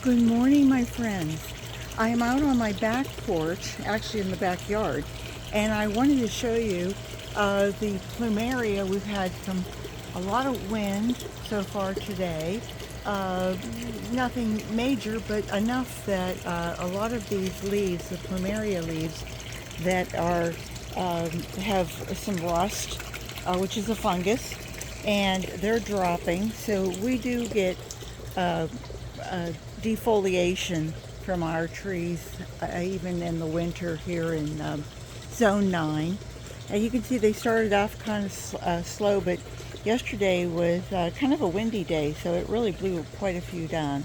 Good morning, my friends. I am out on my back porch, actually in the backyard, and I wanted to show you the plumeria. We've had a lot of wind so far today. Nothing major, but enough that a lot of these leaves, the plumeria leaves, that are have some rust, which is a fungus, and they're dropping. So we do get uh, defoliation from our trees, even in the winter here in Zone 9. And you can see they started off kind of slow, but yesterday was kind of a windy day, so it really blew quite a few down.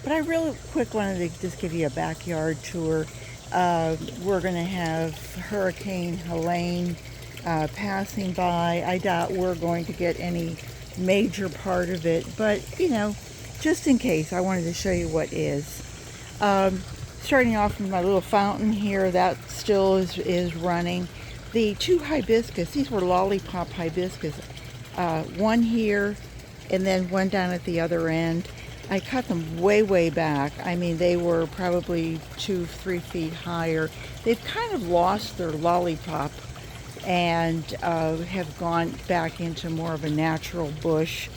But I really quick wanted to just give you a backyard tour. We're going to have Hurricane Helene passing by. I doubt we're going to get any major part of it, but just in case, I wanted to show you what is. Starting off with my little fountain here, that still is running. The two hibiscus, these were lollipop hibiscus, one here and then one down at the other end. I cut them way back. I mean, they were probably 2-3 feet higher. They've kind of lost their lollipop and have gone back into more of a natural bush.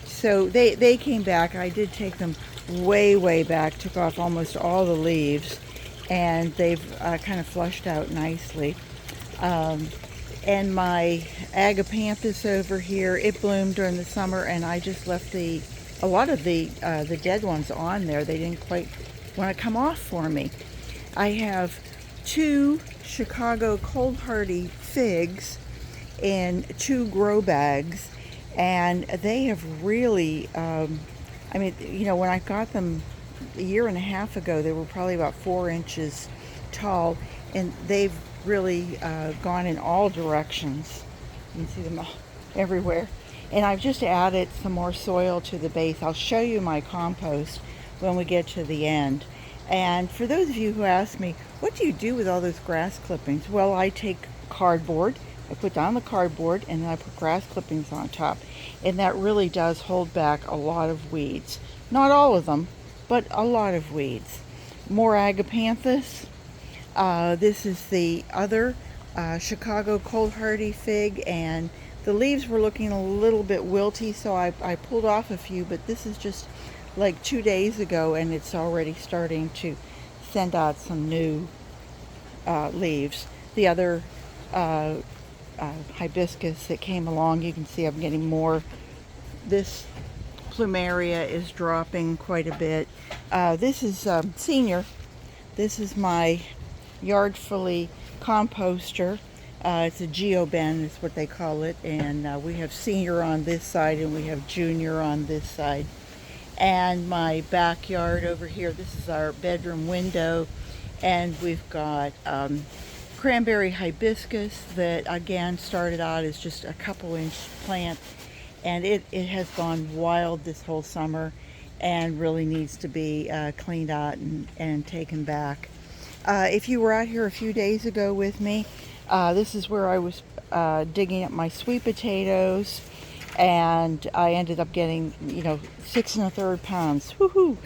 So they came back. I did take them way back, took off almost all the leaves, and they've kind of flushed out nicely. And my agapanthus over here, it bloomed during the summer, and I just left a lot of the dead ones on there. They didn't quite want to come off for me. I have 2 Chicago cold hardy figs in 2 grow bags, and they have really I mean, when I got them a year and a half ago, they were probably about 4 inches tall, and they've really gone in all directions. You can see them all everywhere. And I've just added some more soil to the base. I'll show you my compost when we get to the end. And for those of you who ask me, what do you do with all those grass clippings? Well, I take cardboard, I put down the cardboard, and then I put grass clippings on top. And that really does hold back a lot of weeds. Not all of them, but a lot of weeds. More agapanthus. This is the other Chicago cold hardy fig, and the leaves were looking a little bit wilty, so I pulled off a few, but this is just like 2 days ago, and it's already starting to send out some new leaves. The other hibiscus that came along, you can see I'm getting more. This plumeria is dropping quite a bit. This is senior. This is my yardfully composter. It's a geoben is what they call it, and we have senior on this side and we have junior on this side. And my backyard over here, this is our bedroom window, and we've got cranberry hibiscus that again started out as just a couple inch plant, and it has gone wild this whole summer and really needs to be cleaned out and taken back. If you were out here a few days ago with me, this is where I was digging up my sweet potatoes, and I ended up getting 6 1/3 pounds. Woohoo!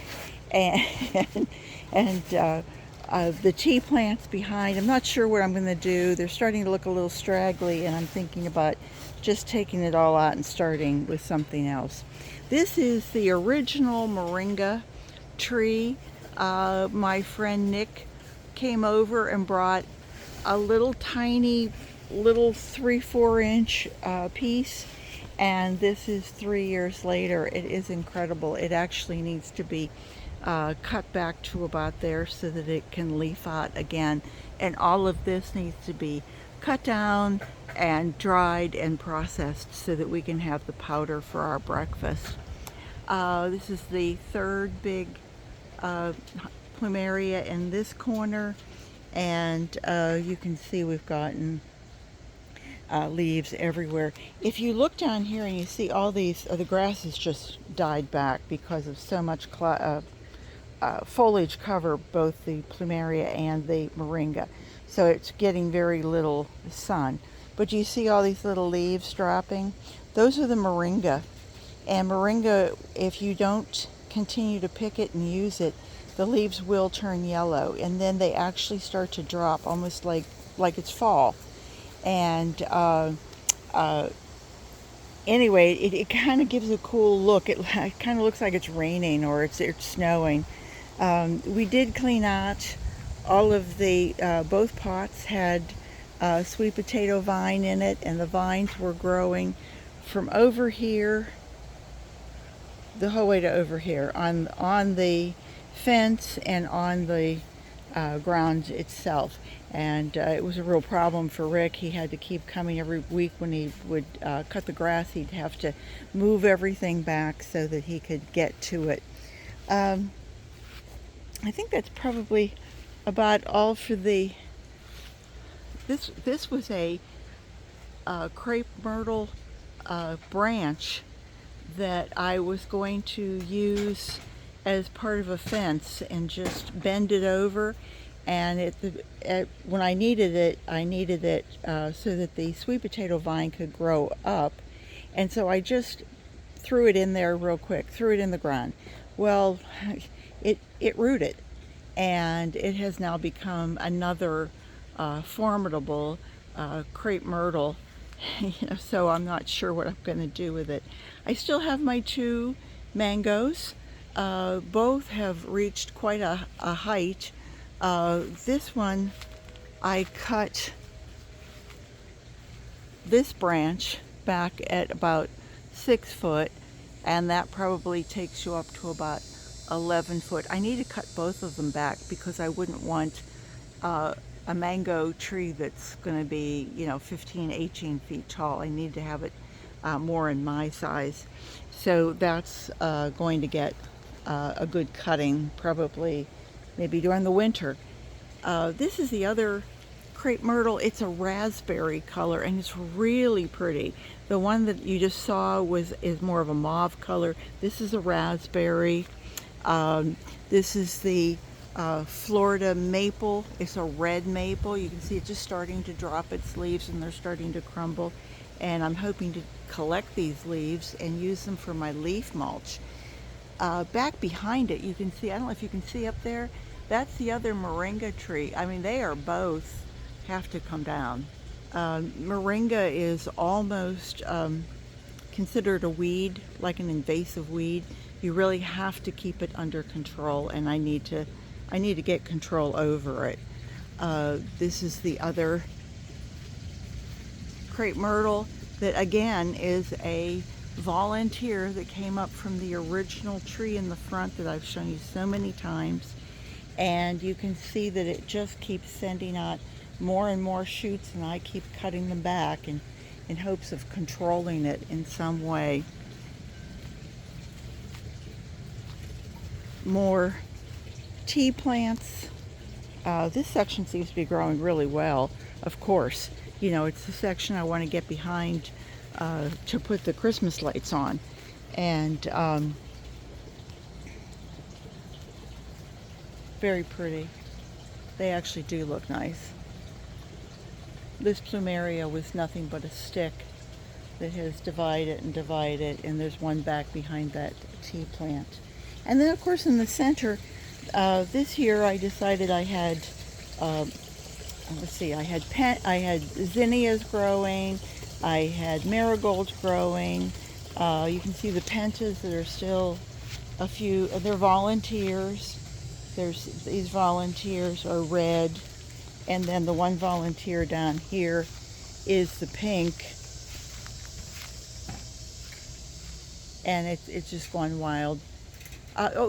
And the tea plants behind, I'm not sure what I'm going to do. They're starting to look a little straggly, and I'm thinking about just taking it all out and starting with something else. This is the original moringa tree. My friend Nick came over and brought a little tiny 3-4 inch piece, and this is 3 years later. It is incredible. It actually needs to be cut back to about there so that it can leaf out again, and all of this needs to be cut down and dried and processed so that we can have the powder for our breakfast. This is the third big plumeria in this corner, and you can see we've gotten leaves everywhere. If you look down here and you see all these, the grass has just died back because of so much foliage cover both the plumeria and the moringa, so it's getting very little sun. But you see all these little leaves dropping? Those are the moringa. And moringa, if you don't continue to pick it and use it, the leaves will turn yellow, and then they actually start to drop, almost like it's fall. And uh, anyway, it kind of gives a cool look. It kind of looks like it's raining or it's snowing. We did clean out all of the, both pots had sweet potato vine in it, and the vines were growing from over here the whole way to over here on the fence and on the ground itself. And it was a real problem for Rick. He had to keep coming every week when he would cut the grass. He'd have to move everything back so that he could get to it. I think that's probably about all for the. This was a crepe myrtle branch that I was going to use as part of a fence and just bend it over. And when I needed it so that the sweet potato vine could grow up. And so I just threw it in there real quick, threw it in the ground. Well, it rooted, and it has now become another formidable crepe myrtle. So I'm not sure what I'm going to do with it. I still have my 2 mangoes. Both have reached quite a height. This one, I cut this branch back at about 6 foot, and that probably takes you up to about 11 foot. I need to cut both of them back because I wouldn't want a mango tree that's going to be 15, 18 feet tall. I need to have it more in my size. So that's going to get a good cutting, probably maybe during the winter. This is the other crepe myrtle. It's a raspberry color, and it's really pretty. The one that you just saw is more of a mauve color. This is a raspberry. This is the Florida maple. It's a red maple. You can see it's just starting to drop its leaves, and they're starting to crumble. And I'm hoping to collect these leaves and use them for my leaf mulch. Back behind it, you can see, I don't know if you can see up there, that's the other moringa tree. I mean, they are both have to come down. Moringa is almost considered a weed, like an invasive weed. You really have to keep it under control, and I need to get control over it. This is the other crepe myrtle that again is a volunteer that came up from the original tree in the front that I've shown you so many times. And you can see that it just keeps sending out more and more shoots, and I keep cutting them back in hopes of controlling it in some way. More tea plants. This section seems to be growing really well. Of course, it's the section I want to get behind to put the Christmas lights on. And very pretty. They actually do look nice. This plumeria was nothing but a stick that has divided and divided, and there's one back behind that tea plant. And then of course in the center, this year I decided I had, I had zinnias growing, I had marigolds growing. You can see the pentas that are still a few, they're volunteers. These volunteers are red, and then the one volunteer down here is the pink, and it's just gone wild.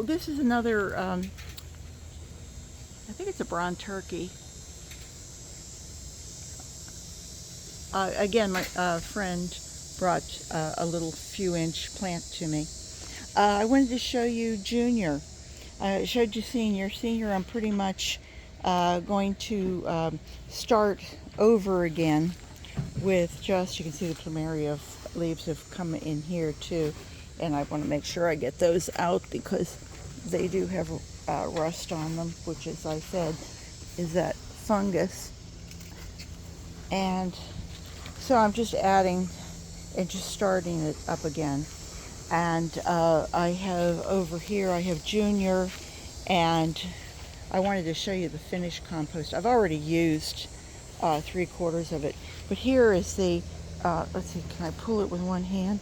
This is another, I think it's a brown turkey. Again, my friend brought a little few-inch plant to me. I wanted to show you Junior. I showed you Senior. Senior, I'm pretty much going to start over again with just, you can see the plumeria leaves have come in here too, and I want to make sure I get those out because they do have rust on them, which, as I said, is that fungus. And so I'm just adding and just starting it up again. And I have over here, I have Junior, and I wanted to show you the finished compost. I've already used 3/4 of it, but here is the, let's see, can I pull it with one hand?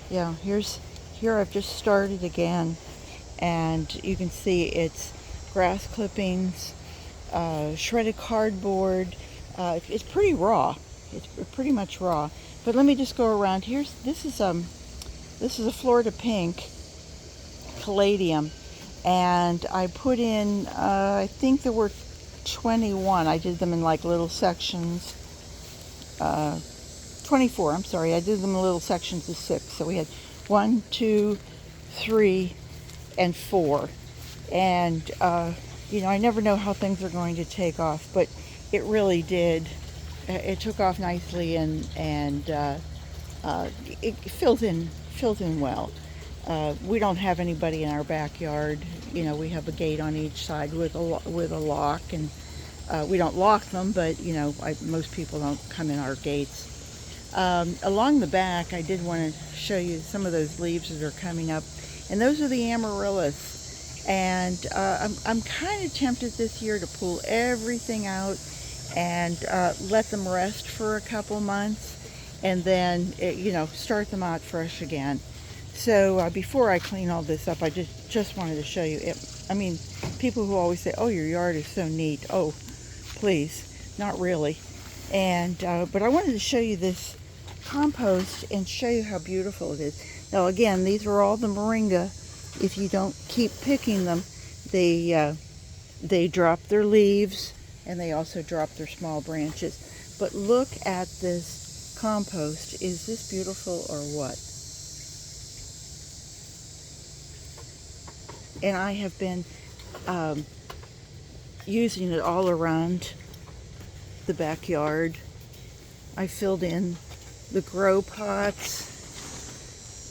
Yeah, here I've just started again, and you can see it's grass clippings, shredded cardboard. It's pretty raw. It's pretty much raw. But let me just go around. This is a Florida pink caladium, and I put in, I think there were 21. I did them in like little sections. 24, I'm sorry. I did them in little sections of 6. So we had 1, 2, 3, and 4. And, I never know how things are going to take off, but it really did. It took off nicely, and it fills in well. We don't have anybody in our backyard. We have a gate on each side with a lock, and we don't lock them, but most people don't come in our gates. Along the back, I did want to show you some of those leaves that are coming up, and those are the amaryllis. And I'm kind of tempted this year to pull everything out and let them rest for a couple months, and then start them out fresh again. So before I clean all this up, I just wanted to show you it. I mean, people who always say, "Oh, your yard is so neat." Oh, please, not really. And but I wanted to show you this compost and show you how beautiful it is. Now, again, these are all the moringa. If you don't keep picking them, they drop their leaves, and they also drop their small branches. But look at this compost. Is this beautiful or what? And I have been using it all around the backyard. I filled in the grow pots,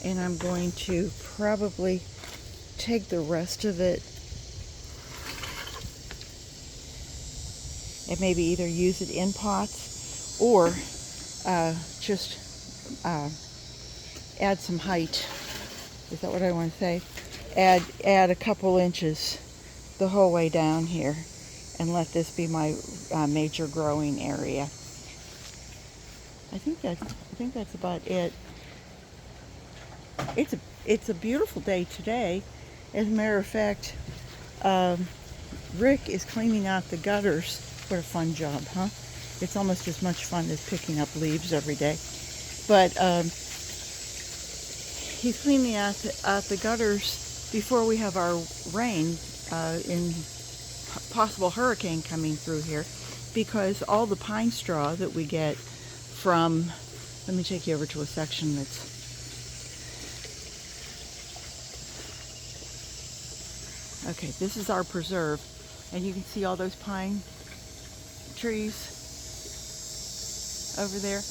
and I'm going to probably take the rest of it and maybe either use it in pots or just add some height. Is that what I want to say? Add a couple inches the whole way down here, and let this be my major growing area. I think that's about it. It's a beautiful day today. As a matter of fact, Rick is cleaning out the gutters. What a fun job, huh? It's almost as much fun as picking up leaves every day. But he's cleaning out the gutters before we have our rain in possible hurricane coming through here, because all the pine straw that we get from, let me take you over to a section that's, okay, this is our preserve, and you can see all those pine trees over there.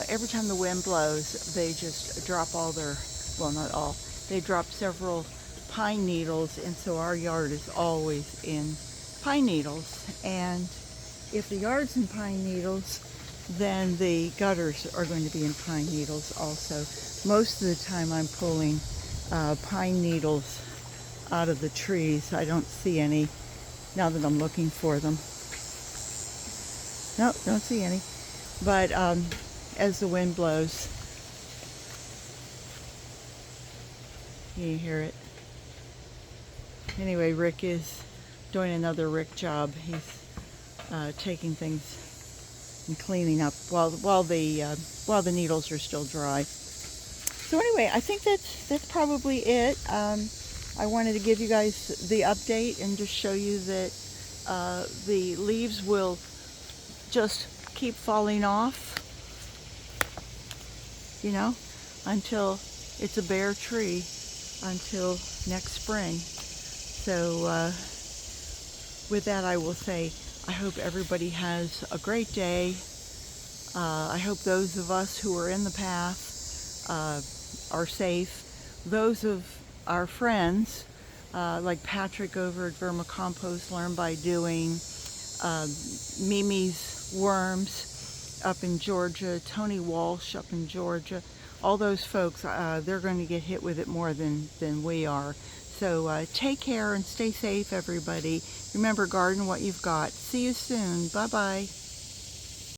Every time the wind blows, they just drop all their, well, not all, they drop several pine needles, and so our yard is always in pine needles. And if the yard's in pine needles, then the gutters are going to be in pine needles also. Most of the time I'm pulling pine needles out of the trees. I don't see any now that I'm looking for them. Nope, don't see any. But as the wind blows, you hear it. Anyway, Rick is doing another Rick job. He's taking things and cleaning up while the needles are still dry. So anyway, I think that's probably it. I wanted to give you guys the update and just show you that the leaves will just keep falling off, until it's a bare tree until next spring. So with that, I will say I hope everybody has a great day. I hope those of us who are in the path are safe. Those of our friends, like Patrick over at Vermicompost Learn by Doing, Mimi's Worms up in Georgia, Tony Walsh up in Georgia, all those folks, they're going to get hit with it more than we are. So take care and stay safe, everybody. Remember, garden what you've got. See you soon. Bye-bye.